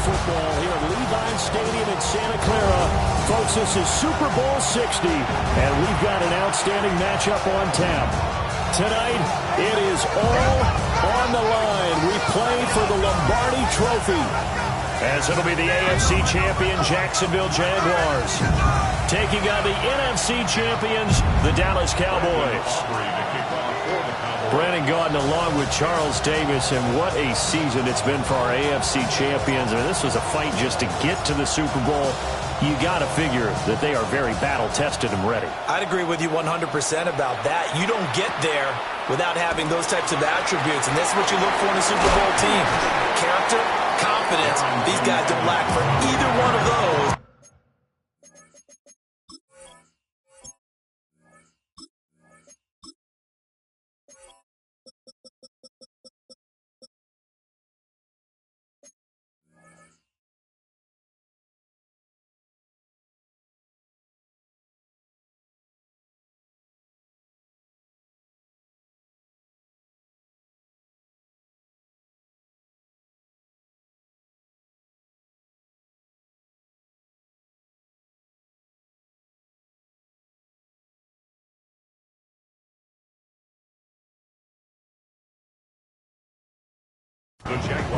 football here at Levi Stadium in Santa Clara. Folks, this is Super Bowl 60, and we've got an outstanding matchup on tap. Tonight, it is all on the line. We play for the Lombardi Trophy, as it'll be the AFC champion Jacksonville Jaguars taking on the NFC champions, the Dallas Cowboys. Brandon Gaudin along with Charles Davis, and what a season it's been for our AFC champions. I mean, this was a fight just to get to the Super Bowl. You got to figure that they are very battle-tested and ready. I'd agree with you 100% about that. You don't get there without having those types of attributes, and this is what you look for in a Super Bowl team. Character, confidence. These guys don't lack for either one of those.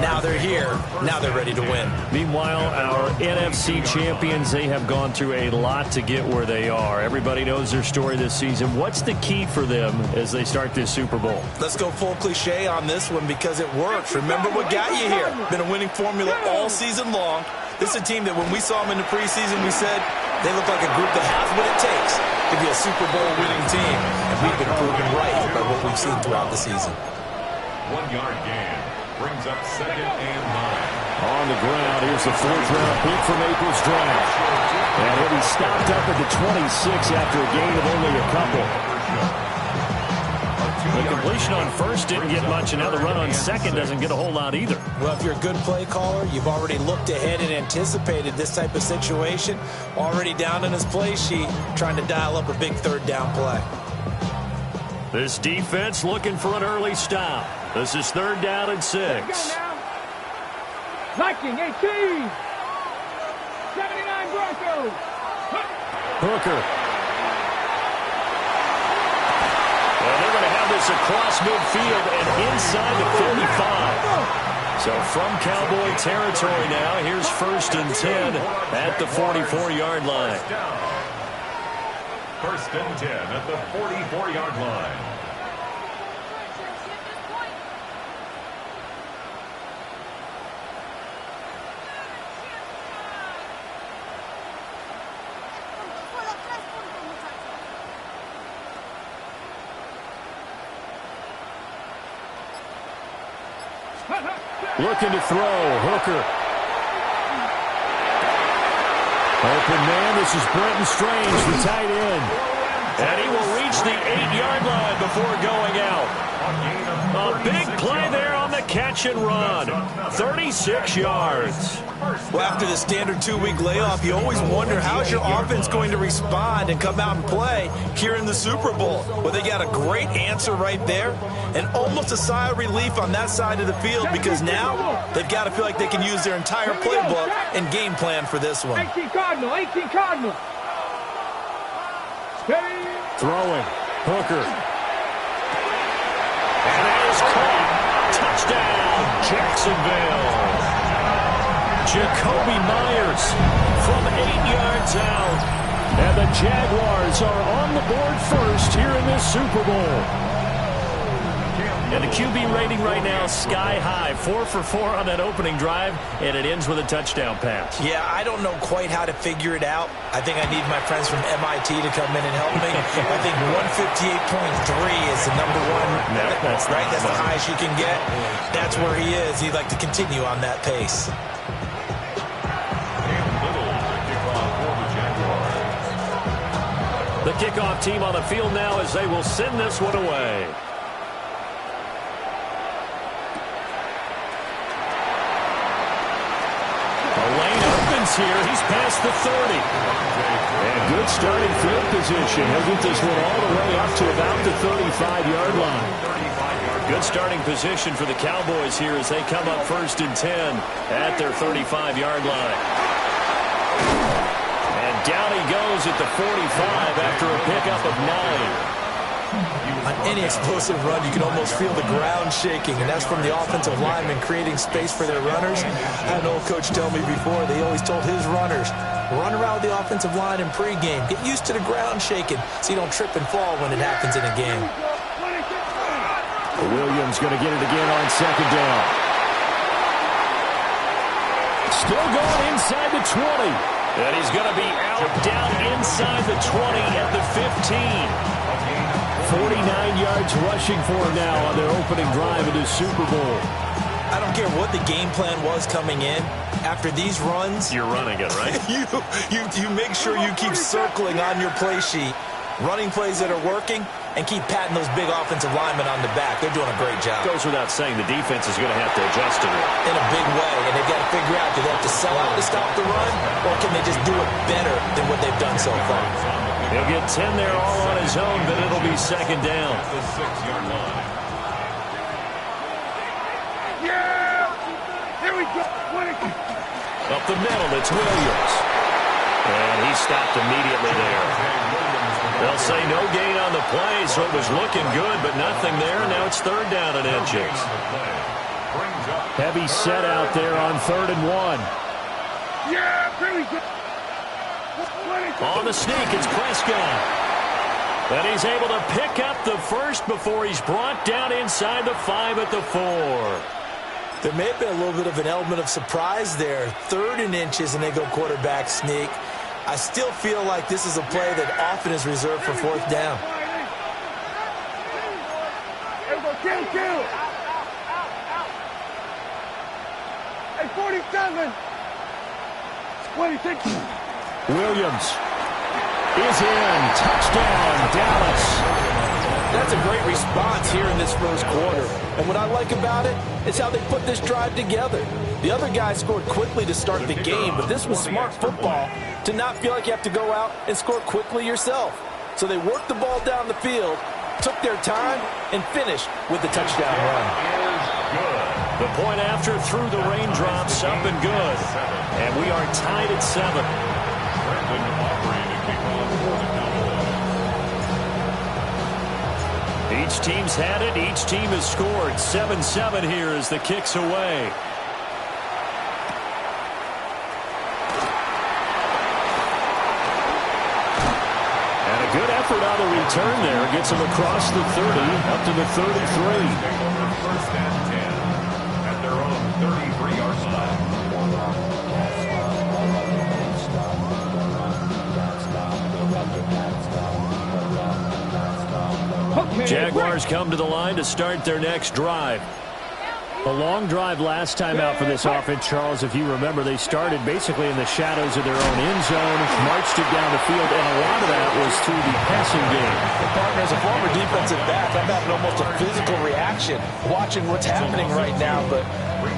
Now they're here. Now they're ready to win. Meanwhile, our NFC champions, they have gone through a lot to get where they are. Everybody knows their story this season. What's the key for them as they start this Super Bowl? Let's go full cliche on this one because it works. Remember what got you here. Been a winning formula all season long. This is a team that when we saw them in the preseason, we said they look like a group that has what it takes to be a Super Bowl winning team. And we've been proven right by what we've seen throughout the season. 1-yard gain. Brings up 2nd and 9. On the ground, here's the 4th-round pick from April's draft. And he'll be stopped up at the 26 after a gain of only a couple. The completion on first didn't get much, and now the run on second doesn't get a whole lot either. Well, if you're a good play caller, you've already looked ahead and anticipated this type of situation. Already down in his play sheet, trying to dial up a big 3rd down play. This defense looking for an early stop. This is 3rd down and 6. Viking 18. 79 Broncos. Hooker. Well, they're going to have this across midfield and inside the 45. So from Cowboy territory now, here's 1st and 10 at the 44-yard line. 1st and 10 at the 44-yard line. Looking to throw. Hooker. Open man. This is Brenton Strange, the tight end. And he will reach the 8-yard line before going out. A big play there on the catch and run. 36 yards. Well, after the standard 2-week layoff, you always wonder how's your offense going to respond and come out and play here in the Super Bowl. Well, they got a great answer right there and almost a sigh of relief on that side of the field because now they've got to feel like they can use their entire playbook and game plan for this one. 18 Cardinal, 18 Cardinal. Throwing. Hooker. And it is caught. Touchdown, Jacksonville. Jacoby Myers from 8 yards out. And the Jaguars are on the board first here in this Super Bowl. And the QB rating right now, sky high. 4 for 4 on that opening drive, and it ends with a touchdown pass. Yeah, I don't know quite how to figure it out. I think I need my friends from MIT to come in and help me. I think 158.3 is the number one. No, that's right. That's the highest you can get. That's where he is. He'd like to continue on that pace. The kickoff team on the field now as they will send this one away. Here, he's past the 30. And good starting field position. He'll get this one all the way up to about the 35-yard line. Good starting position for the Cowboys here as they come up 1st and 10 at their 35-yard line. And down he goes at the 45 after a pickup of 9. On any explosive run, you can almost feel the ground shaking, and that's from the offensive linemen creating space for their runners. I had an old coach tell me before, they always told his runners, run around the offensive line in pregame. Get used to the ground shaking so you don't trip and fall when it happens in a game. Williams going to get it again on 2nd down. Still going inside the 20. And he's going to be out down inside the 20 at the 15. 49 yards rushing for him now on their opening drive of the Super Bowl. I don't care what the game plan was coming in. After these runs, you're running it, right? you make sure you keep circling on your play sheet, running plays that are working, and keep patting those big offensive linemen on the back. They're doing a great job. Goes without saying the defense is going to have to adjust to it. In a big way, and they've got to figure out, do they have to sell out to stop the run, or can they just do it better than what they've done so far? He'll get 10 there all on his own, but it'll be 2nd down. The 6-yard line. Yeah! Here we go. Up the middle, it's Williams. And he stopped immediately there. They'll say no gain on the play, so it was looking good, but nothing there. Now it's 3rd down and inches. Heavy set out there on 3rd and 1. Yeah! Here we go. On the sneak, it's Prescott. And he's able to pick up the first before he's brought down inside the 5 at the 4. There may have been a little bit of an element of surprise there. 3rd and inches, and they go quarterback sneak. I still feel like this is a play that often is reserved for 4th down. Kill. Hey, 47. 26. Williams is in. Touchdown, Dallas. That's a great response here in this first quarter. And what I like about it is how they put this drive together. The other guy scored quickly to start the game, but this was smart football to not feel like you have to go out and score quickly yourself. So they worked the ball down the field, took their time, and finished with the touchdown run. The point after through the raindrops, up and good. And we are tied at 7. Each team's had it. Each team has scored. 7-7 here as the kick's away. And a good effort on the return there. Gets him across the 30 up to the 33. First and 10 at their own 33-yard line. Jaguars come to the line to start their next drive. A long drive last time out for this offense, Charles. If you remember, they started basically in the shadows of their own end zone, marched it down the field, and a lot of that was through the passing game. Partner, as a former defensive back, I'm having almost a physical reaction watching what's happening right now. But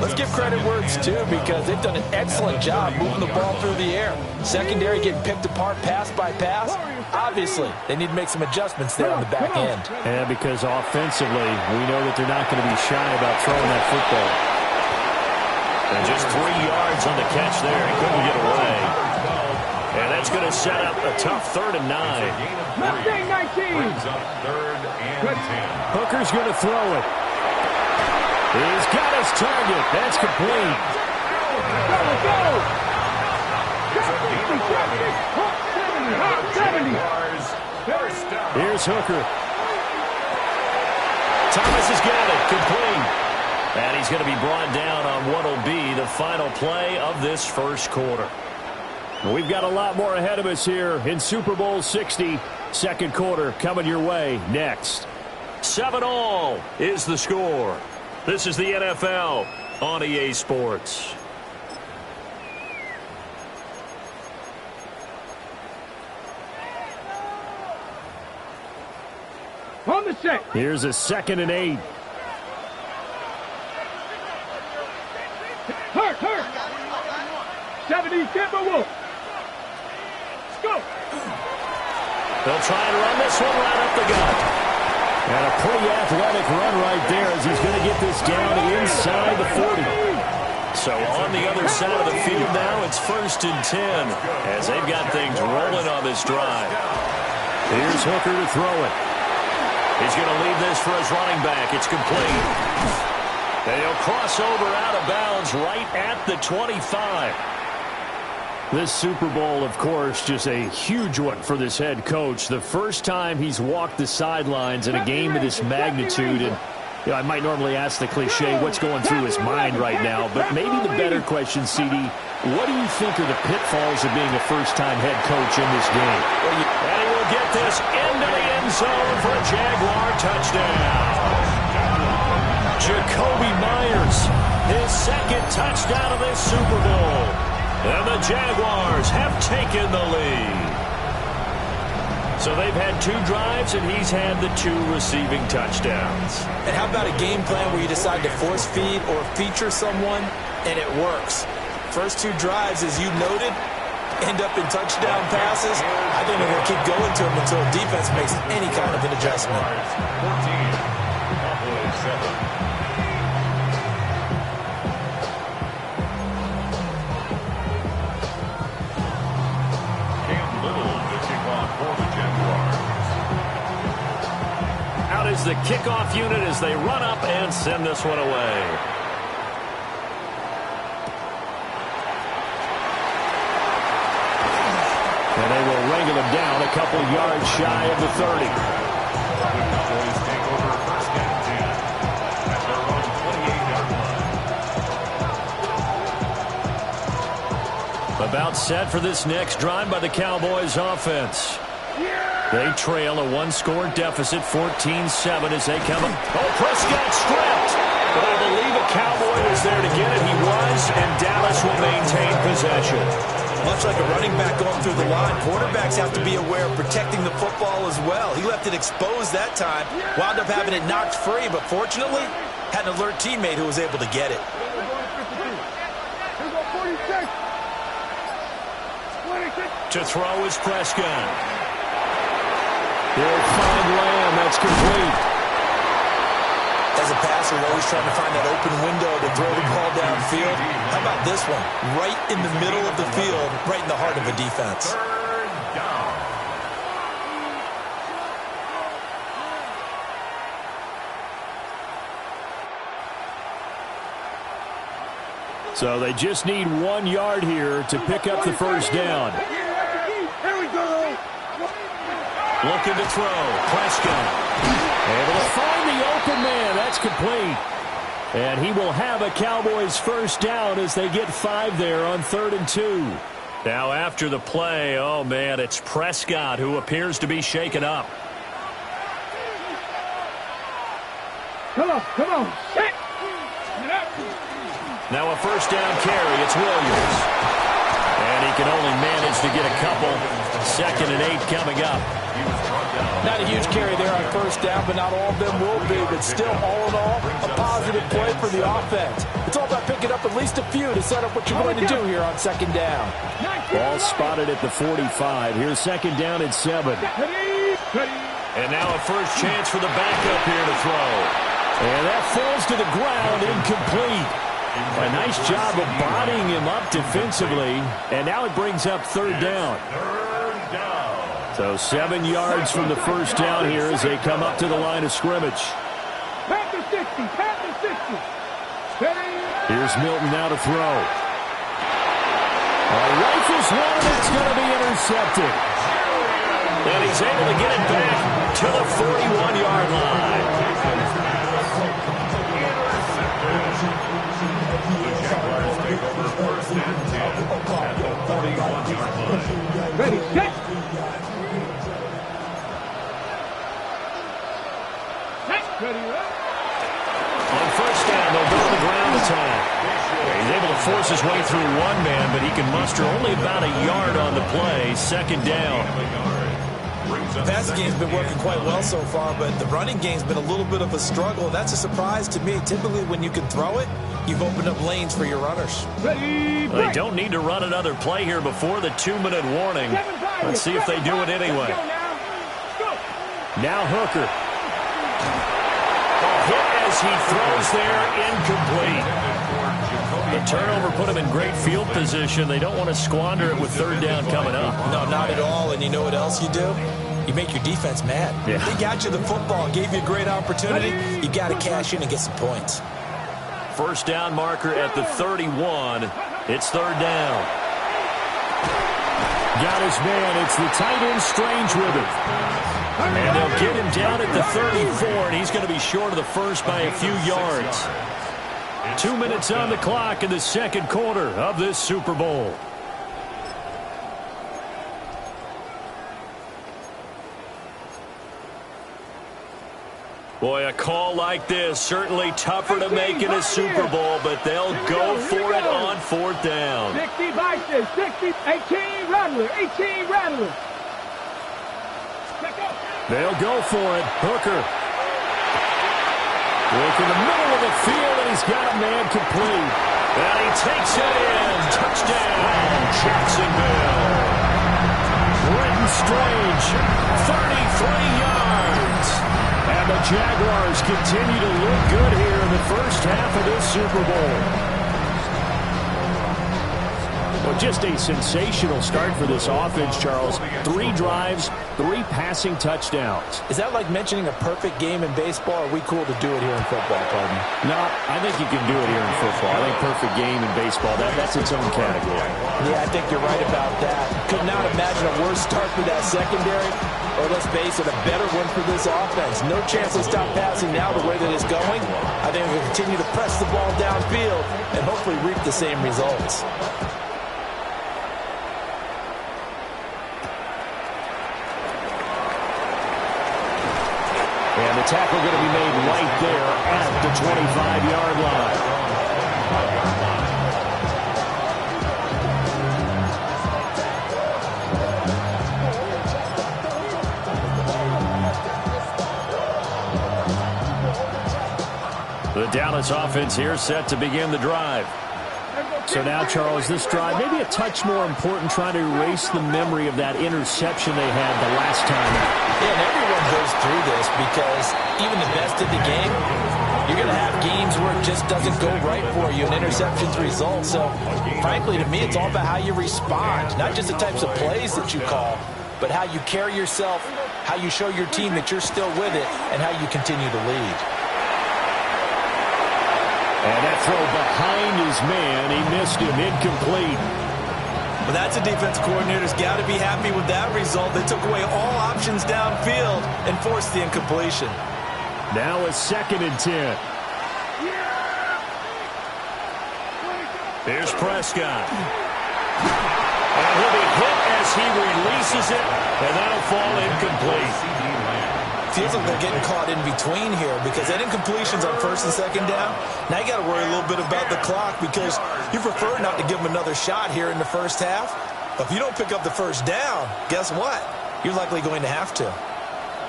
let's give credit where it's due, because they've done an excellent job moving the ball through the air. Secondary getting picked apart pass by pass. Obviously, they need to make some adjustments there on the back end. Yeah, because offensively, we know that they're not going to be shy about throwing that football. And just 3 yards on the catch there. He couldn't get away. And that's going to set up a tough 3rd and 9. Mustang 19. Brings up 3rd and 10. Hooker's going to throw it. He's got his target. That's complete. Go. 70. Here's Hooker. Thomas has got it. Complete. And he's going to be brought down on what will be the final play of this first quarter. We've got a lot more ahead of us here in Super Bowl 60. Second quarter coming your way next. 7-all is the score. This is the NFL on EA Sports. On the set. Here's a 2nd and 8. Hurt. 70 Timberwolves. Let's go. They'll try and run this one right up the gut. And a pretty athletic run right there as he's going to get this down inside the 40. So on the other side of the field now, it's 1st and 10 as they've got things rolling on this drive. Here's Hooker to throw it. He's going to leave this for his running back. It's complete. And he'll cross over out of bounds right at the 25. This Super Bowl, of course, just a huge one for this head coach. The first time he's walked the sidelines in a game of this magnitude. And you know, I might normally ask the cliche, what's going through his mind right now? But maybe the better question, CD, what do you think are the pitfalls of being a first-time head coach in this game? And he will get this into the end zone for a Jaguar touchdown. Jacoby Myers, his second touchdown of this Super Bowl. And the Jaguars have taken the lead. So they've had 2 drives, and he's had the 2 receiving touchdowns. And how about a game plan where you decide to force feed or feature someone, and it works? First 2 drives, as you noted, end up in touchdown passes. I think they're going to keep going to them until defense makes any kind of an adjustment. 14, is the kickoff unit as they run up and send this one away. And they will wrangle him down a couple yards shy of the 30. Cowboys take over 1st and 10 at their own 28-yard line. About set for this next drive by the Cowboys offense. They trail a 1-score deficit, 14-7 as they come up. Oh, Prescott stripped. But I believe a Cowboy was there to get it. He was, and Dallas will maintain possession. Much like a running back going through the line, quarterbacks have to be aware of protecting the football as well. He left it exposed that time, wound up having it knocked free, but fortunately, had an alert teammate who was able to get it. To throw is Prescott. He'll find Lamb. That's complete. As a passer, we're always trying to find that open window to throw the ball downfield. How about this one? Right in the middle of the field, right in the heart of a defense. 3rd down. So they just need 1 yard here to pick up the 1st down. Here we go. Looking to throw. Prescott. Able to find the open man. That's complete. And he will have a Cowboys 1st down as they get 5 there on 3rd and 2. Now after the play, oh man, it's Prescott who appears to be shaken up. Come on. Set. Now a 1st down carry. It's Williams. And he can only manage to get a couple. 2nd and 8 coming up. Not a huge carry there on 1st down, but not all of them will be. But still, all in all, a positive play for the offense. It's all about picking up at least a few to set up what you're going to do here on 2nd down. Ball spotted at the 45. Here's 2nd down at 7. And now a first chance for the backup here to throw. And that falls to the ground, incomplete. A nice job of bodying him up defensively. And now it brings up 3rd down. So 7 yards from the 1st down here as they come up to the line of scrimmage. Pat the 60. Here's Milton now to throw. Rifles one, and it's going to be intercepted. And he's able to get it back to the 41-yard line. Ready, set. On 1st down, they'll go to the ground attack. He's able to force his way through one man, but he can muster only about a yard on the play. 2nd down. The passing game's been working quite well so far, but the running game's been a little bit of a struggle. That's a surprise to me. Typically, when you can throw it, you've opened up lanes for your runners. They don't need to run another play here before the 2-minute warning. Let's see if they do it anyway. Now Hooker. as he throws there, incomplete. The turnover put him in great field position. They don't want to squander it with third down coming up. No, not at all. And you know what else you do? You make your defense mad. Yeah. They got you the football, gave you a great opportunity. You got to cash in and get some points. First down marker at the 31. It's third down. Got his man. It's the tight end Strange with it. And they'll get him down at the 34, and he's going to be short of the first by a few yards. 2 minutes on the clock in the second quarter of this Super Bowl. Boy, a call like this, certainly tougher to make in a Super Bowl, but they'll go for it on fourth down. 60 Vikings, 60, 18 Rattler, 18 Rattler. They'll go for it. Hooker. Look in the middle of the field, and he's got a man complete. And he takes it in. Touchdown, Jacksonville. Brenton Strange, 33 yards. And the Jaguars continue to look good here in the first half of this Super Bowl. Well, just a sensational start for this offense, Charles. 3 drives, 3 passing touchdowns. Is that like mentioning a perfect game in baseball, or are we cool to do it here in football, pardon? No, I think you can do it here in football. I think perfect game in baseball, that's its own category. Yeah, I think you're right about that. Could not imagine a worse start for that secondary, or let's face it, a better one for this offense. No chance to stop passing now the way that it's going. I think we'll continue to press the ball downfield and hopefully reap the same results. And the tackle going to be made right there at the 25-yard line. The Dallas offense here set to begin the drive. So now, Charles, this drive maybe a touch more important, trying to erase the memory of that interception they had the last time out. Yeah, and everyone goes through this because even the best of the game, you're going to have games where it just doesn't go right for you, and interceptions result. So, frankly, to me, it's all about how you respond, not just the types of plays that you call, but how you carry yourself, how you show your team that you're still with it, and how you continue to lead. And that throw behind his man, he missed him, incomplete. Well, that's a defense coordinator's got to be happy with that result. They took away all options downfield and forced the incompletion. Now a 2nd and 10. Here's Prescott. And he'll be hit as he releases it, and that'll fall incomplete. Feels like they're getting caught in between here because that incompletion's on 1st and 2nd down. Now you got to worry a little bit about the clock because you prefer not to give them another shot here in the first half. But if you don't pick up the first down, guess what? You're likely going to have to.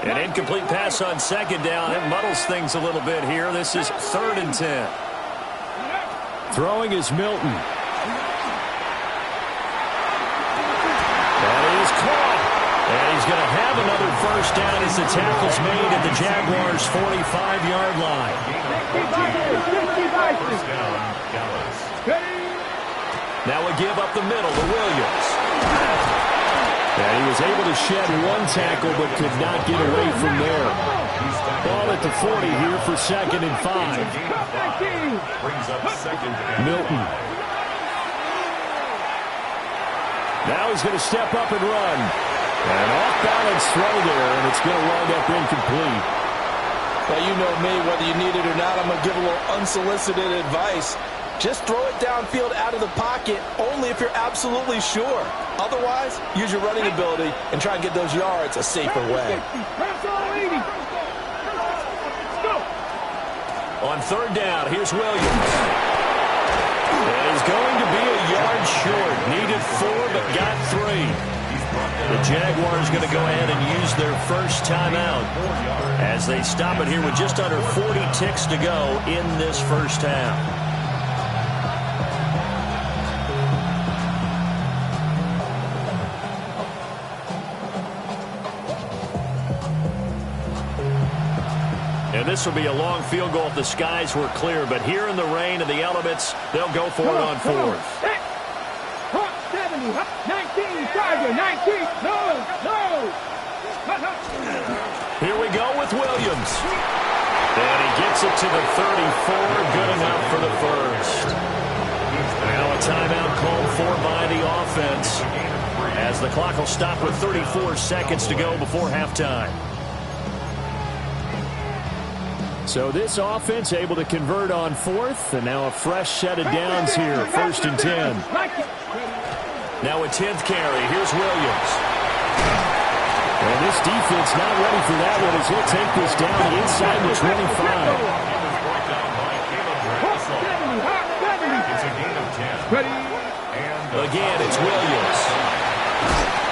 An incomplete pass on 2nd down. It muddles things a little bit here. This is 3rd and 10. Throwing is Milton. That is caught. And he's going to have another first down as the tackle's made at the Jaguars' 45-yard line. Now a give up the middle to Williams. And he was able to shed one tackle but could not get away from there. Ball at the 40 here for 2nd and 5. Milton. Now he's going to step up and run. An off-balance throw there, and it's going to wind up incomplete. Well, you know me, whether you need it or not, I'm going to give a little unsolicited advice. Just throw it downfield out of the pocket only if you're absolutely sure. Otherwise, use your running ability and try and get those yards a safer way. On 3rd down, here's Williams. It is going to be a yard short. Needed 4, but got 3. The Jaguars going to go ahead and use their first timeout as they stop it here with just under 40 ticks to go in this first half. And And this will be a long field goal if the skies were clear. But here in the rain and the elements, they'll go for it on fourth. 70, 19, Tiger, 19, no. Here we go with Williams. And he gets it to the 34, good enough for the first. Now a timeout called for by the offense, as the clock will stop with 34 seconds to go before halftime. So this offense able to convert on fourth, and now a fresh set of downs here, 1st and 10. Now a 10th carry. Here's Williams. And this defense not ready for that one as he'll take this down inside the 25. Again, it's Williams.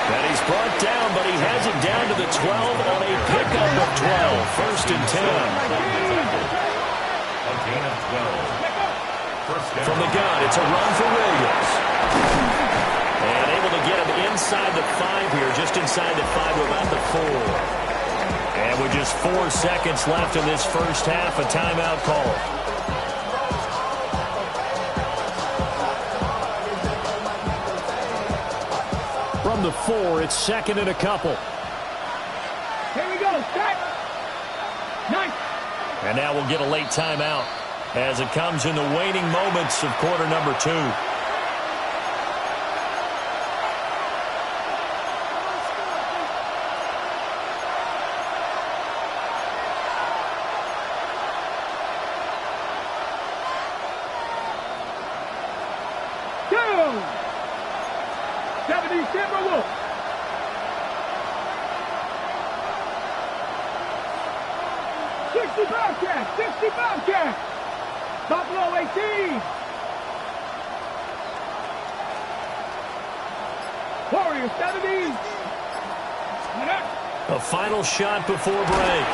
And he's brought down, but he has it down to the 12 on a pickup of 12. 1st and 10. From the gun, it's a run for Williams. And able to get him inside the 5 here, just inside the 5 to about the 4. And with just 4 seconds left in this first half, a timeout call. From the 4, it's 2nd and a couple. Here we go, set. Nice. And now we'll get a late timeout as it comes in the waning moments of quarter number 2. Buffalo 18. Warriors 70. A final shot before break.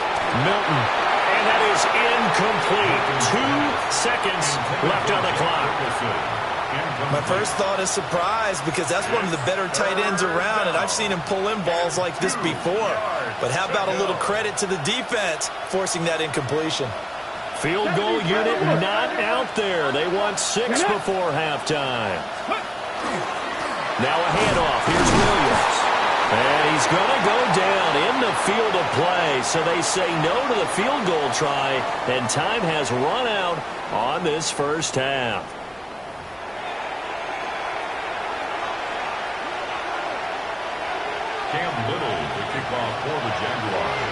Milton. And that is incomplete. 2 seconds left on the clock. My first thought is surprise, because that's one of the better tight ends around, and I've seen him pull in balls like this before. But how about a little credit to the defense forcing that incompletion? Field goal unit not out there. They want 6 before halftime. Now a handoff. Here's Williams. And he's going to go down in the field of play. So they say no to the field goal try, and time has run out on this first half. Cam Little to kick off for the Jaguars.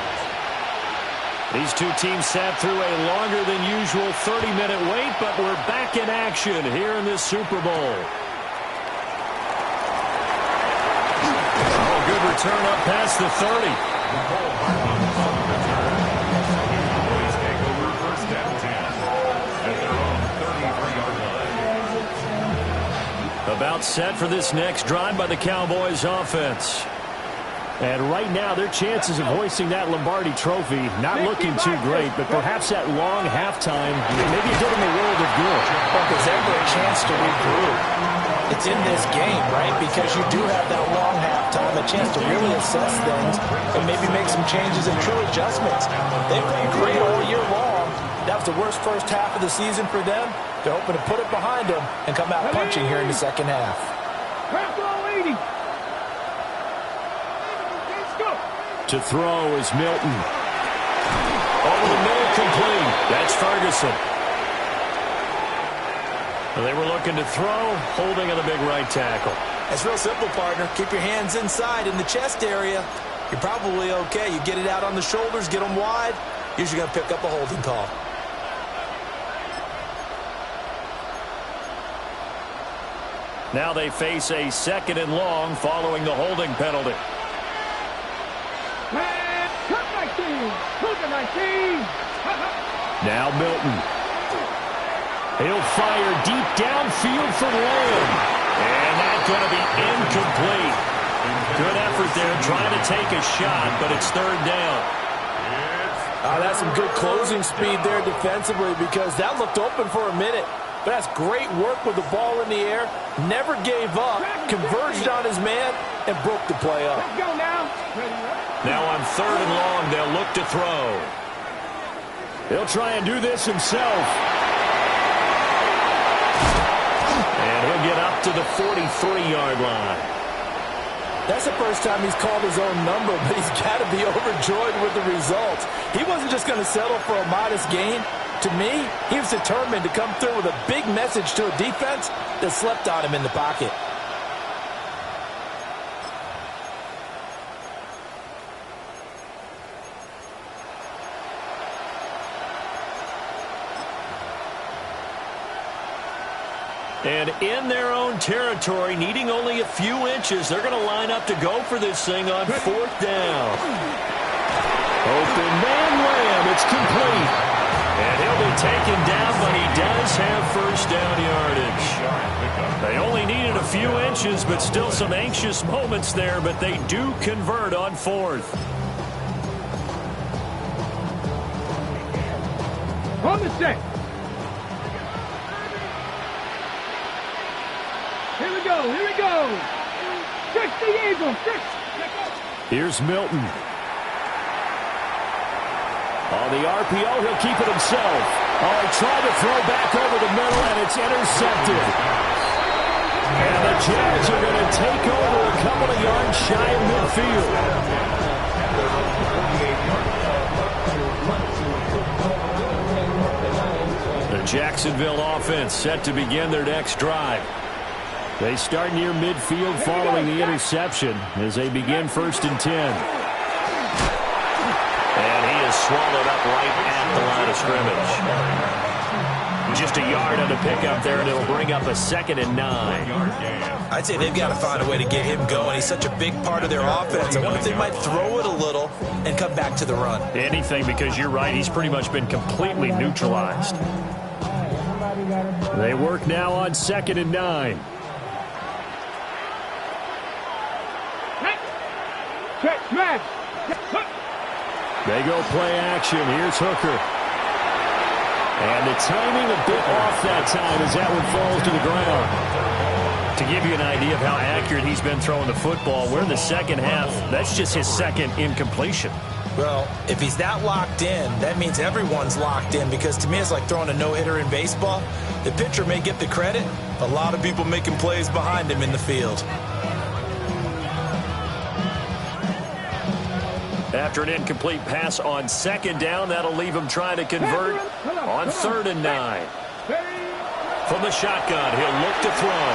These two teams sat through a longer than usual 30-minute wait, but we're back in action here in this Super Bowl. Oh, good return up past the 30. About set for this next drive by the Cowboys offense. And right now, their chances of hoisting that Lombardi trophy not looking too great, but perhaps that long halftime, maybe it did them a world of good. If there's ever a chance to regroup, it's in this game, right? Because you do have that long halftime, a chance to really assess things and maybe make some changes and true adjustments. They played great all year long. That was the worst first half of the season for them. They're hoping to put it behind them and come out punching here in the second half. To throw is Milton. Over the middle, complete. That's Ferguson. They were looking to throw, holding on the big right tackle. It's real simple, partner. Keep your hands inside in the chest area. You're probably okay. You get it out on the shoulders, get them wide. Usually going to pick up a holding call. Now they face a 2nd and long following the holding penalty. Now Milton. He'll fire deep downfield for Lamb. And that's going to be incomplete. Good effort there trying to take a shot, but it's 3rd down. That's some good closing speed there defensively, because that looked open for a minute. But that's great work with the ball in the air. Never gave up, converged on his man, and broke the play up. Let's go now. Now on 3rd and long, they'll look to throw. He'll try and do this himself. And he'll get up to the 43-yard line. That's the first time he's called his own number, but he's got to be overjoyed with the results. He wasn't just going to settle for a modest gain. To me, he was determined to come through with a big message to a defense that slept on him in the pocket. And in their own territory, needing only a few inches, they're going to line up to go for this thing on 4th down. Open man wham, it's complete. And he'll be taken down, but he does have first down yardage. They only needed a few inches, but still some anxious moments there, but they do convert on 4th. On the set. Here we go, here we go. 60 Eagles, 6. Here's Milton. On the RPO, he'll keep it himself. Oh, he tried to throw back over the middle, and it's intercepted. And the Jags are going to take over a couple of yards shy of midfield. The Jacksonville offense set to begin their next drive. They start near midfield following the interception as they begin 1st and 10. And he is swallowed up right at the line of scrimmage. Just a yard on the pickup there, and it'll bring up a 2nd and 9. I'd say they've got to find a way to get him going. He's such a big part of their offense. I wonder if they might throw it a little and come back to the run. Anything, because you're right, he's pretty much been completely neutralized. They work now on 2nd and 9. They go play action. Here's Hooker. And the timing a bit off that time as that one falls to the ground. To give you an idea of how accurate he's been throwing the football, we're in the second half. That's just his second incompletion. Well, if he's that locked in, that means everyone's locked in, because to me it's like throwing a no-hitter in baseball. The pitcher may get the credit, but a lot of people making plays behind him in the field. After an incomplete pass on 2nd down, that'll leave him trying to convert on 3rd and 9. From the shotgun, he'll look to throw.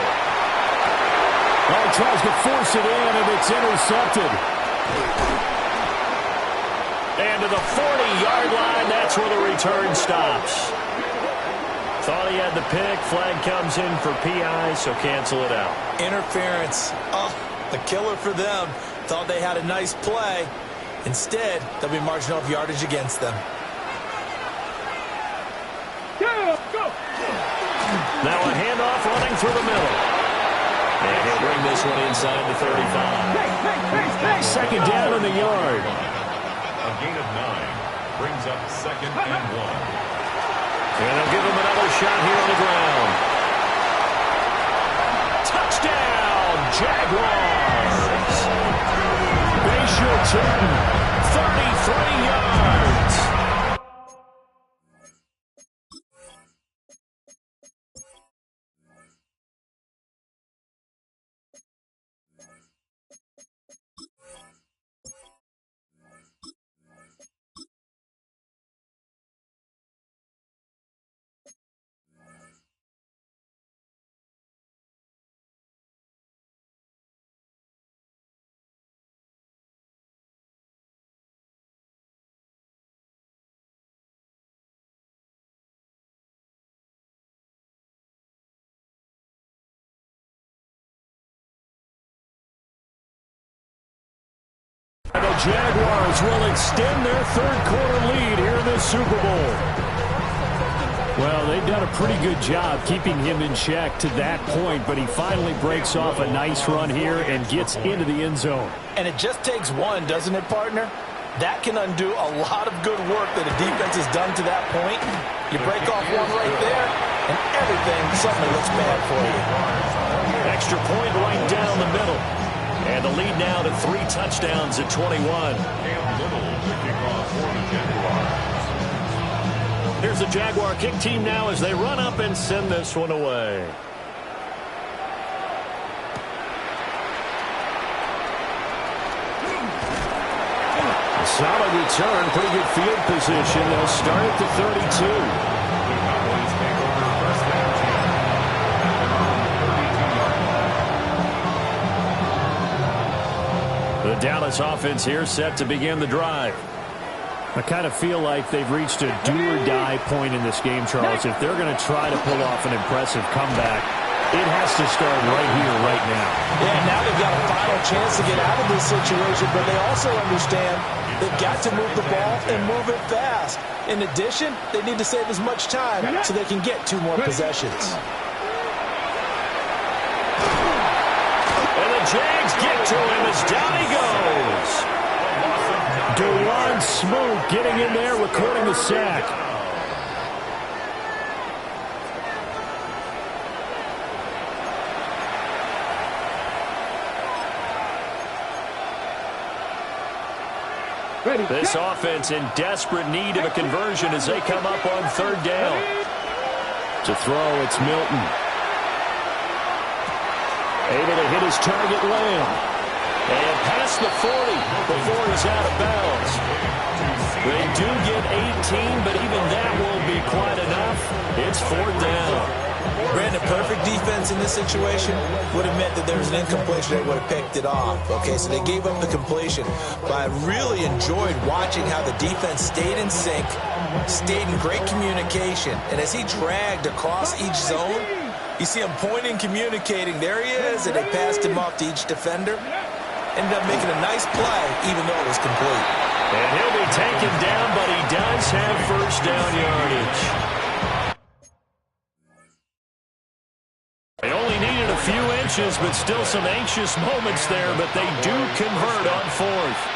Oh, he tries to force it in, and it's intercepted. And to the 40-yard line, that's where the return stops. Thought he had the pick. Flag comes in for PI, so cancel it out. Interference. Oh, the killer for them. Thought they had a nice play. Instead, there'll be marginal of yardage against them. Now a handoff running through the middle. And he'll bring this one inside the 35. 2nd down in the yard. A gain of 9 brings up 2nd and 1. And they'll give him another shot here on the ground. Touchdown, Jaguars! Bayshore 33 yards. The Jaguars will extend their 3rd quarter lead here in the Super Bowl. Well, they've done a pretty good job keeping him in check to that point, but he finally breaks off a nice run here and gets into the end zone. And it just takes one, doesn't it, partner? That can undo a lot of good work that a defense has done to that point. You break off one right there, and everything suddenly looks bad for you. Extra point right down the middle. And the lead now to 3 touchdowns at 21. Cam Little to kick off for the Jaguars. Here's the Jaguar kick team now as they run up and send this one away. A solid return, pretty good field position. They'll start at the 32. The Cowboys take over first and 10 at around the 32-yard line. The Dallas offense here set to begin the drive. I kind of feel like they've reached a do-or-die point in this game, Charles. If they're going to try to pull off an impressive comeback, it has to start right here, right now. Yeah, now they've got a final chance to get out of this situation, but they also understand they've got to move the ball and move it fast. In addition, they need to save as much time so they can get 2 more possessions. And the Jags get to him as down he goes. Dewan Smoot getting in there, recording the sack. This offense in desperate need of a conversion as they come up on 3rd down. To throw, it's Milton. Able to hit his target, Lamb. And past the 40 before he's out of bounds. They do get 18, but even that won't be quite enough. It's 4th down. Brandon, perfect defense in this situation would have meant that there was an incompletion. They would have picked it off. Okay, so they gave up the completion. But I really enjoyed watching how the defense stayed in sync, stayed in great communication. And as he dragged across each zone, you see him pointing, communicating. There he is, and they passed him off to each defender. Ended up making a nice play, even though it was complete. And he'll be taken down, but he does have first down yardage. They only needed a few inches, but still some anxious moments there, but they do convert on 4th.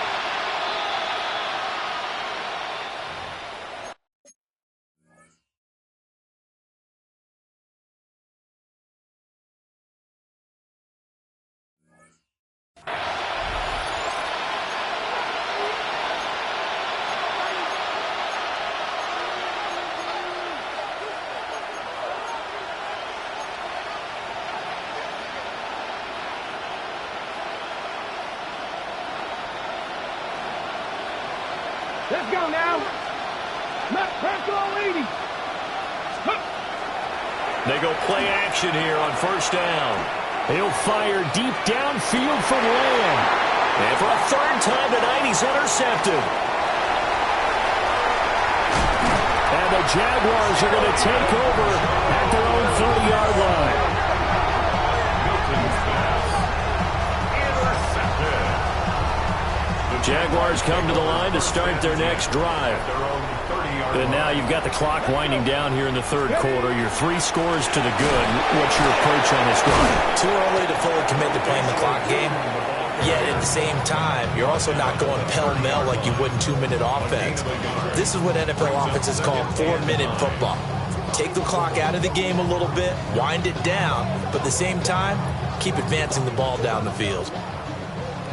Let's go now. Not pressure on 80. They go play action here on 1st down. He'll fire deep downfield from Lamb. And for a 3rd time tonight, he's intercepted. And the Jaguars are going to take over at their own 30-yard line. Milton's pass. Intercepted. Jaguars come to the line to start their next drive. Their own 30-yard And now you've got the clock winding down here in the 3rd quarter. Your 3 scores to the good. What's your approach on this drive? Too early to fully commit to playing the clock game. Yet at the same time, you're also not going pell-mell like you would in 2-minute offense. This is what NFL offenses call 4-minute football. Take the clock out of the game a little bit, wind it down, but at the same time, keep advancing the ball down the field.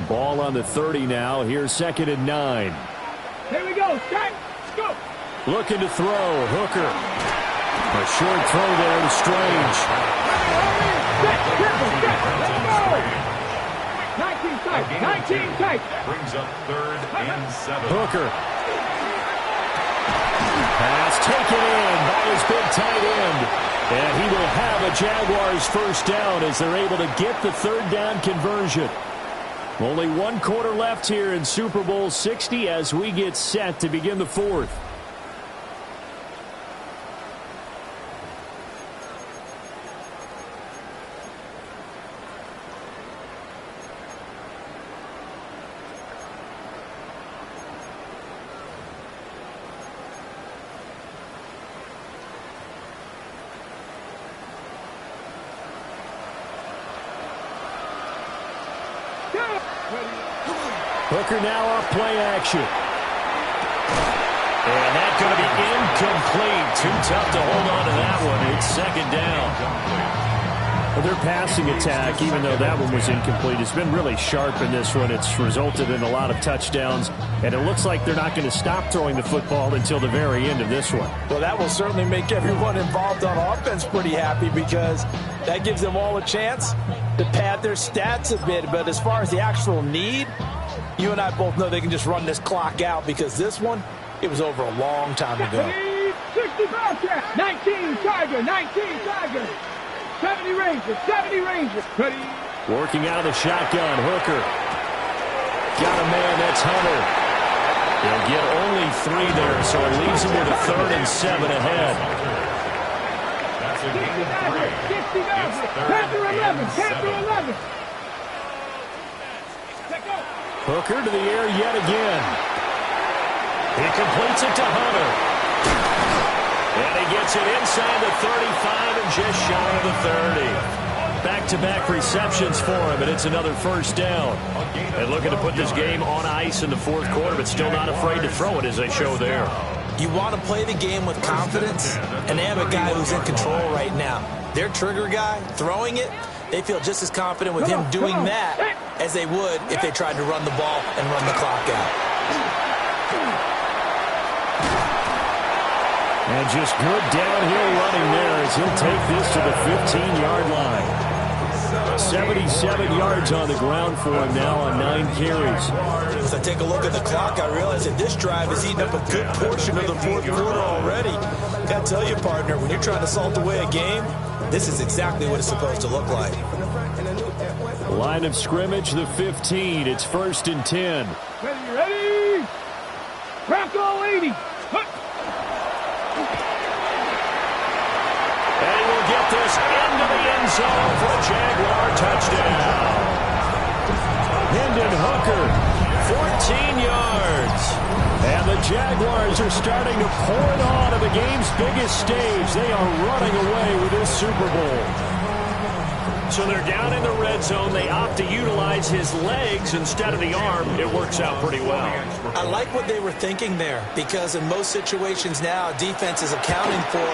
Ball on the 30 now. Here's 2nd and 9. Here we go. Start. Go. Looking to throw. Hooker. A short throw there to Strange. Set. Let's go. 19 tight. 19 tight. brings up 3rd and 7. Hooker. Pass taken in by his big tight end. And he will have a Jaguars first down as they're able to get the 3rd down conversion. Only 1 quarter left here in Super Bowl 60 as we get set to begin the 4th. Hooker now off play action. And that's going to be incomplete. Too tough to hold on to that one. It's 2nd down. Their passing attack, even though that one was incomplete, has been really sharp in this one. It's resulted in a lot of touchdowns, and it looks like they're not going to stop throwing the football until the very end of this one. Well, that will certainly make everyone involved on offense pretty happy because that gives them all a chance to pad their stats a bit. But as far as the actual need, you and I both know they can just run this clock out because this one, it was over a long time ago. 65 19 Tiger, 19 Tiger. 70 Rangers, 70 Rangers. Ready? Working out of the shotgun, Hooker. Got a man, that's Hunter. He'll get only 3 there, so it leaves him with a 3rd and 7 ahead. That's a gain of 3. 69, Panther 11, Panther 11. Hooker to the air yet again. He completes it to Hunter. And he gets it inside the 35 and just shy of the 30. Back-to-back receptions for him, and it's another first down. And looking to put this game on ice in the 4th quarter, but still not afraid to throw it as they show there. You want to play the game with confidence, and they have a guy who's in control right now. Their trigger guy, throwing it, they feel just as confident with him doing that as they would if they tried to run the ball and run the clock out. And just good downhill running there as he'll take this to the 15-yard line. 77 yards on the ground for him now on 9 carries. As I take a look at the clock, I realize that this drive has eaten up a good portion of the 4th quarter already. Got to tell you, partner, when you're trying to salt away a game, this is exactly what it's supposed to look like. Line of scrimmage, the 15. It's 1st and 10. Ready? Bronco 80. And he will get this into the end zone for a Jaguar touchdown. Hendon Hooker, 14 yards. And the Jaguars are starting to pour it on to the game's biggest stage. They are running away with this Super Bowl. So they're down in the red zone. They opt to utilize his legs instead of the arm. It works out pretty well. I like what they were thinking there because in most situations now, defense is accounting for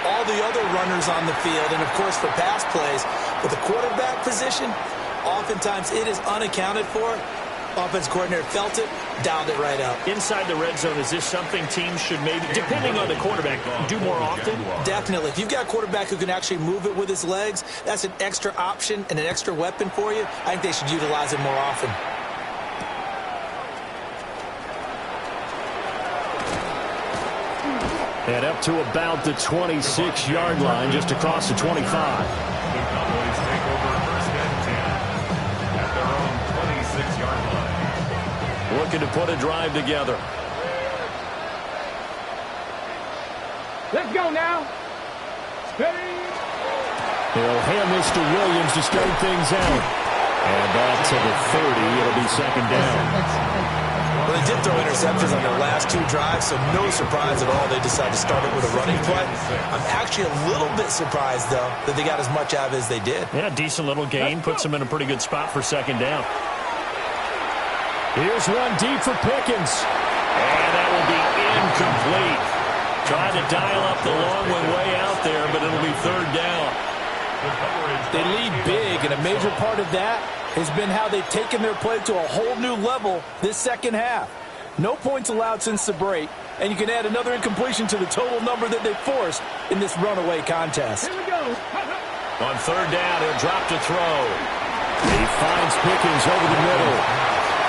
all the other runners on the field and, of course, for pass plays. But the quarterback position, oftentimes it is unaccounted for. Offense coordinator felt it, dialed it right up. Inside the red zone, is this something teams should maybe, depending on the quarterback, do more often? Definitely. If you've got a quarterback who can actually move it with his legs, that's an extra option and an extra weapon for you. I think they should utilize it more often. And up to about the 26-yard line, just across the 25. The Cowboys take over 1st and 10 at their own 26-yard line. Looking to put a drive together. Let's go now. Ready? He'll hand this to Williams to start things out. And back to the 30. It'll be 2nd down. Well, they did throw interceptions on their last 2 drives, so no surprise at all they decided to start it with a running play. I'm actually a little bit surprised, though, that they got as much out of it as they did. Yeah, decent little gain. Puts them in a pretty good spot for 2nd down. Here's one deep for Pickens. And that will be incomplete. Trying to dial up the long one way out there, but it'll be 3rd down. They lead big, and a major part of that has been how they've taken their play to a whole new level this 2nd half. No points allowed since the break, and you can add another incompletion to the total number that they forced in this runaway contest. Here we go. On 3rd down, he'll drop to throw. He finds Pickens over the middle.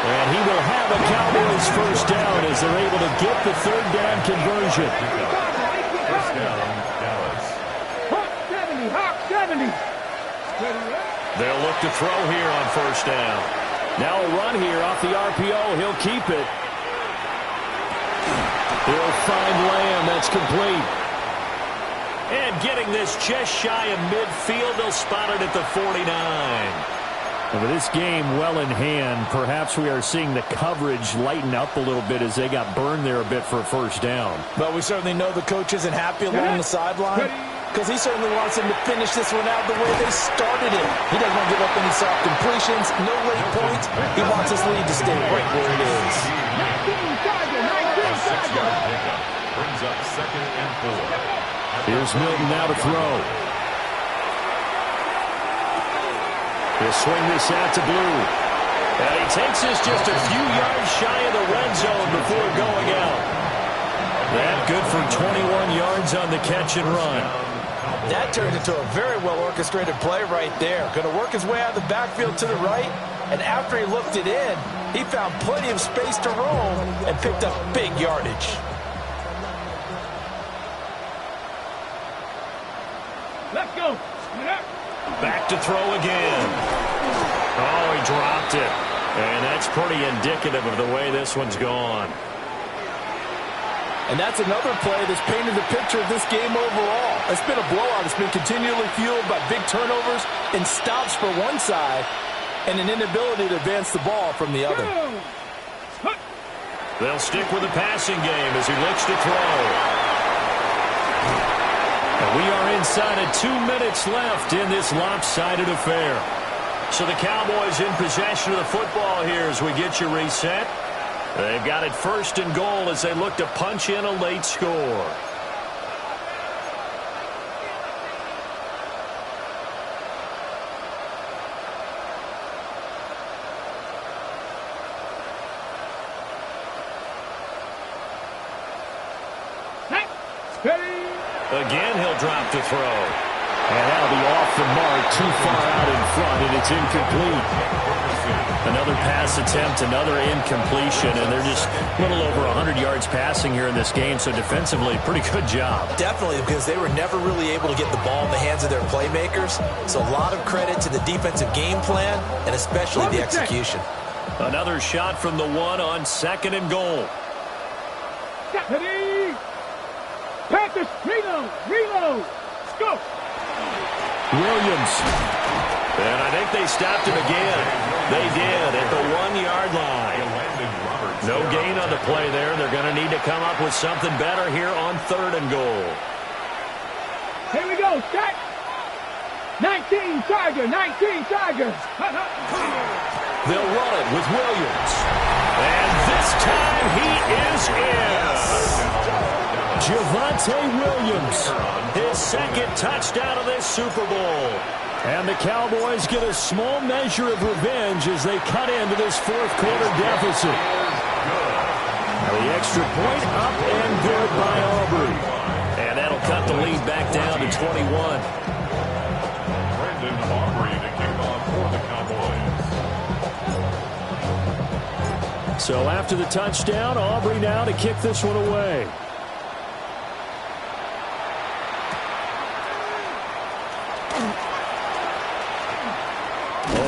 And he will have a Cowboys 1st down as they're able to get the 3rd down conversion. First down, Dallas. Hawk 70, Hawk 70. They'll look to throw here on 1st down. Now a run here off the RPO. He'll keep it. He'll find Lamb. That's complete. And getting this just shy of midfield. They'll spot it at the 49. And with this game well in hand, perhaps we are seeing the coverage lighten up a little bit as they got burned there a bit for a 1st down. But we certainly know the coach isn't happy along the sideline because he certainly wants them to finish this one out the way they started it. He doesn't want to give up any soft completions, no late points. He wants his lead to stay right where it is. 6-yard pickup brings up 2nd and 4. Here's Milton now to throw. He'll swing this out to Blue. And he takes this just a few yards shy of the red zone before going out. That good for 21 yards on the catch and run. That turned into a very well-orchestrated play right there. Going to work his way out of the backfield to the right, and after he looked it in, he found plenty of space to roam and picked up big yardage. Let's go. Back to throw again. Oh, he dropped it. And that's pretty indicative of the way this one's gone. And that's another play that's painted the picture of this game overall. It's been a blowout. It's been continually fueled by big turnovers and stops for one side and an inability to advance the ball from the other. They'll stick with the passing game as he looks to throw. And we are inside of 2 minutes left in this lopsided affair. So the Cowboys in possession of the football here as we get you reset. They've got it 1st and goal as they look to punch in a late score. Again, he'll drop to throw. And that'll be off the mark, too far out in front, and it's incomplete. Another pass attempt, another incompletion, and they're just a little over 100 yards passing here in this game, so defensively, pretty good job. Definitely, because they were never really able to get the ball in the hands of their playmakers, so a lot of credit to the defensive game plan, and especially the execution. Another shot from the one on 2nd and goal. Panthers, reload, let's go. Williams. And I think they stopped him again. They did at the 1-yard line. No gain on the play there. They're going to need to come up with something better here on 3rd and goal. Here we go, Stack. 19 Tigers. They'll run it with Williams. And this time he is in. Javonte Williams, his 2nd touchdown of this Super Bowl. And the Cowboys get a small measure of revenge as they cut into this 4th quarter deficit. The extra point up and good by Aubrey. And that'll cut the lead back down to 21. Brandon Aubrey to kick off for the Cowboys. So after the touchdown, Aubrey now to kick this one away.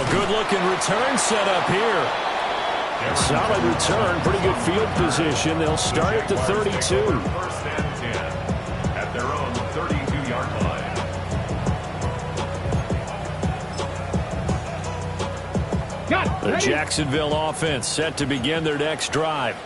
Good-looking return set up here. Solid return, pretty good field position. They'll start at the 32. 1st and 10 at their own 32-yard line. Got it. The Jacksonville offense set to begin their next drive.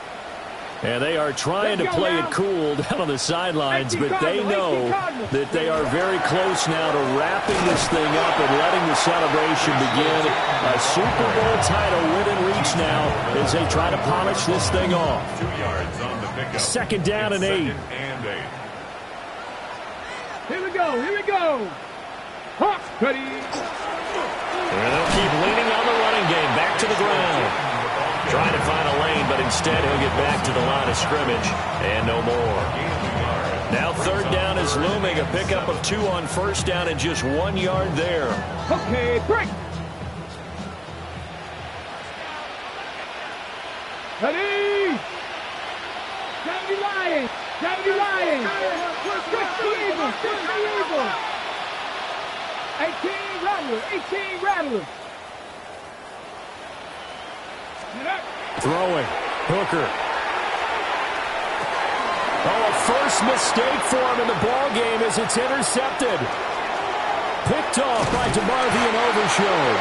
And they are trying to play it cool down on the sidelines, but they know that they are very close now to wrapping this thing up and letting the celebration begin. A Super Bowl title within reach now as they try to polish this thing off. 2 yards on the pickup. 2nd down and 8. Here we go. Hawks, ready. And they'll keep leaning on the running game. Back to the ground. Trying to find a lane, but instead he'll get back to the line of scrimmage and no more. Now 3rd down is looming. A pickup of 2 on 1st down and just 1 yard there. Okay, break. Ready. 70 Lions. 60 Eagles. 18 Rattlers. Throwing. Hooker. Oh, a first mistake for him in the ball game as it's intercepted. Picked off by DeMarvion Overshown.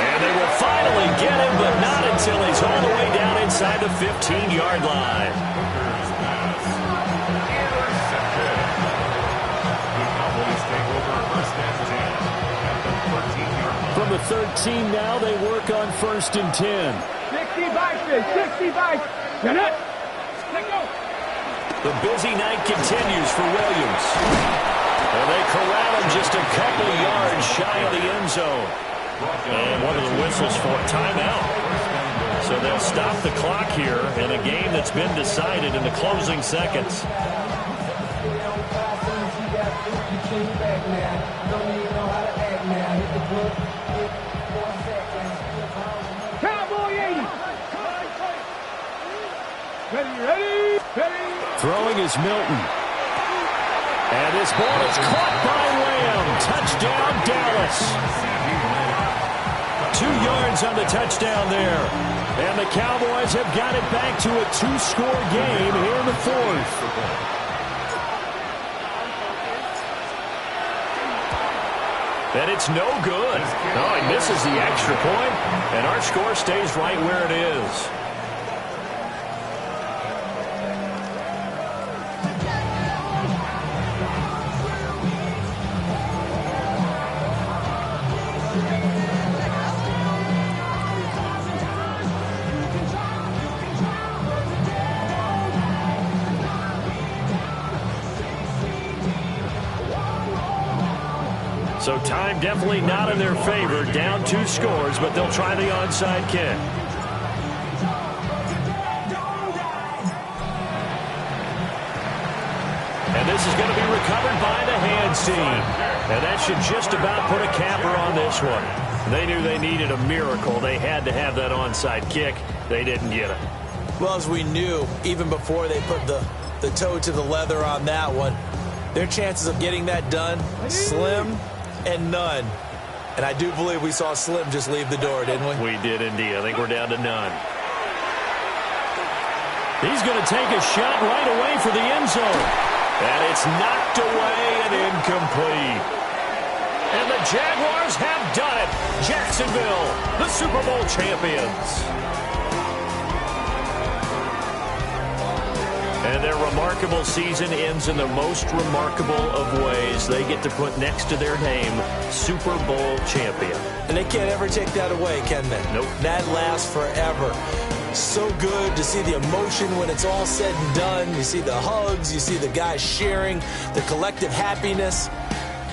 And they will finally get him, but not until he's all the way down inside the 15-yard line. Hooker's pass. Intercepted. The Cowboys take over 1st and 10 at the 13-yard line. From the 13 now, they work on 1st and 10. 60 by. Get it. Let go. The busy night continues for Williams. And they corral him just a couple yards shy of the end zone. And one of the whistles for timeout. So they'll stop the clock here in a game that's been decided in the closing seconds. Cowboy 80. Ready. Throwing is Milton. And this ball is caught by Lamb. Touchdown, Dallas. 2 yards on the touchdown there. And the Cowboys have got it back to a 2-score game here in the fourth. And it's no good. No, he misses the extra point, and our score stays right where it is. So time definitely not in their favor. Down 2 scores, but they'll try the onside kick. And this is going to be recovered by the hands team. And that should just about put a capper on this one. They knew they needed a miracle. They had to have that onside kick. They didn't get it. Well, as we knew, even before they put the toe to the leather on that one, their chances of getting that done, slim and none. And I do believe we saw Slim just leave the door, didn't we? We did indeed. I think we're down to none. He's going to take a shot right away for the end zone. And it's knocked away and incomplete. And the Jaguars have done it. Jacksonville, the Super Bowl champions. And their remarkable season ends in the most remarkable of ways. They get to put next to their name, Super Bowl champion. And they can't ever take that away, can they? Nope. That lasts forever. So good to see the emotion when it's all said and done. You see the hugs, you see the guys sharing, the collective happiness.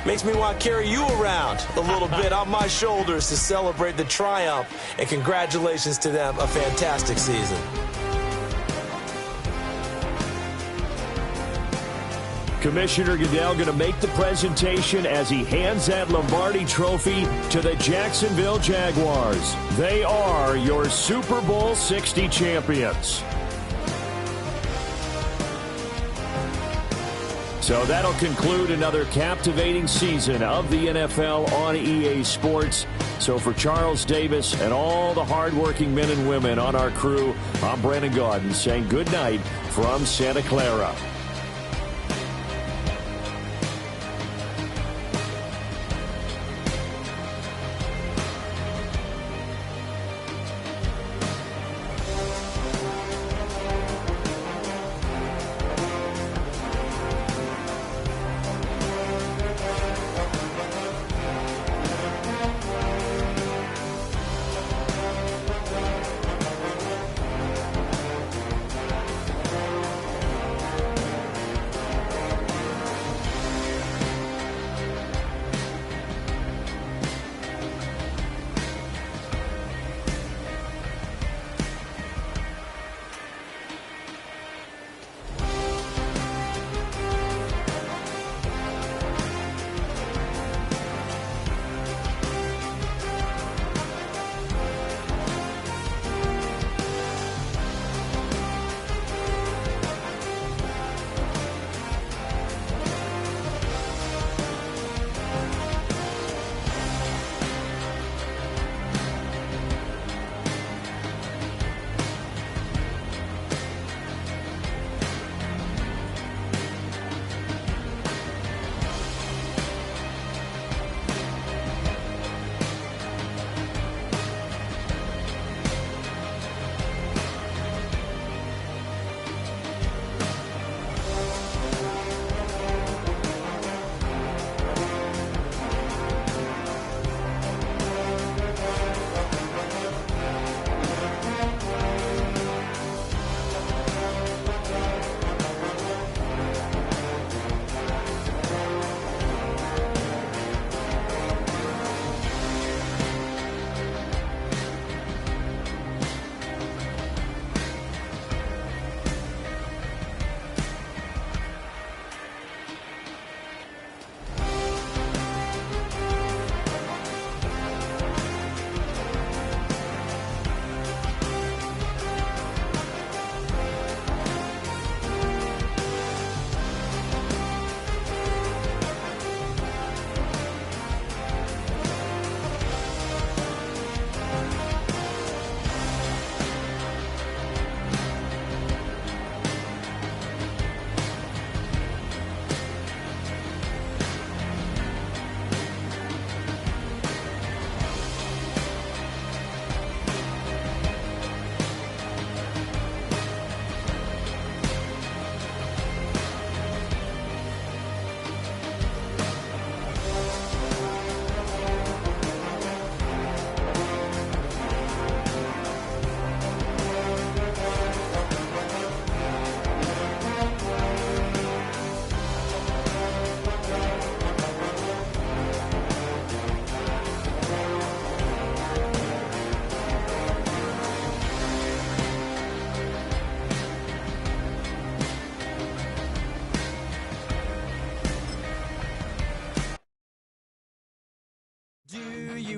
Makes me want to carry you around a little bit on my shoulders to celebrate the triumph. And congratulations to them, a fantastic season. Commissioner Goodell going to make the presentation as he hands that Lombardi trophy to the Jacksonville Jaguars. They are your Super Bowl 60 champions. So that'll conclude another captivating season of the NFL on EA Sports. So for Charles Davis and all the hardworking men and women on our crew, I'm Brandon Gaudin saying good night from Santa Clara.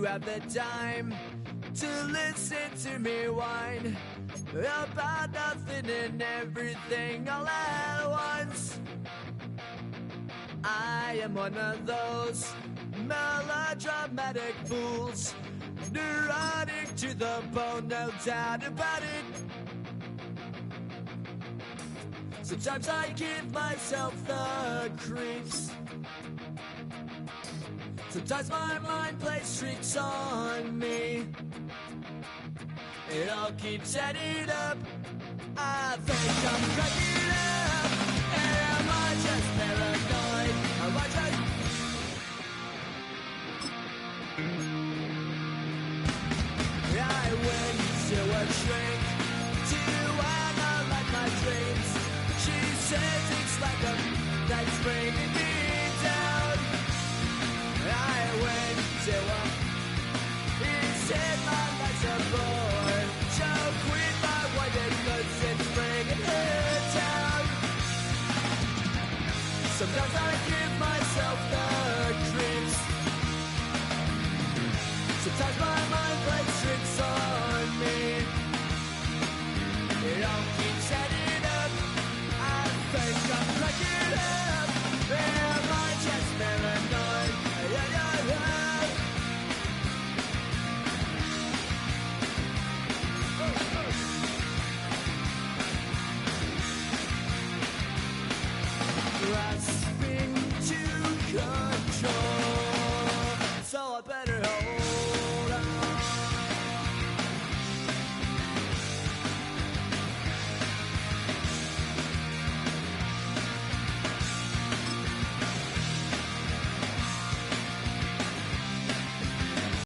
have the time to listen to me whine about nothing and everything all at once. I am one of those melodramatic fools, neurotic to the bone, no doubt about it. Sometimes I give myself the creeps. Sometimes my mind plays tricks on me. It all keeps adding up. I think I'm cracking up. Am I just paranoid? Am I just... I went to a shrink to analyze my dreams. She says it's like a night's bringing me down. I went to a... He said my life's a bore. So quit my wife because it's bringing her down. Sometimes I give myself the creeps. Sometimes my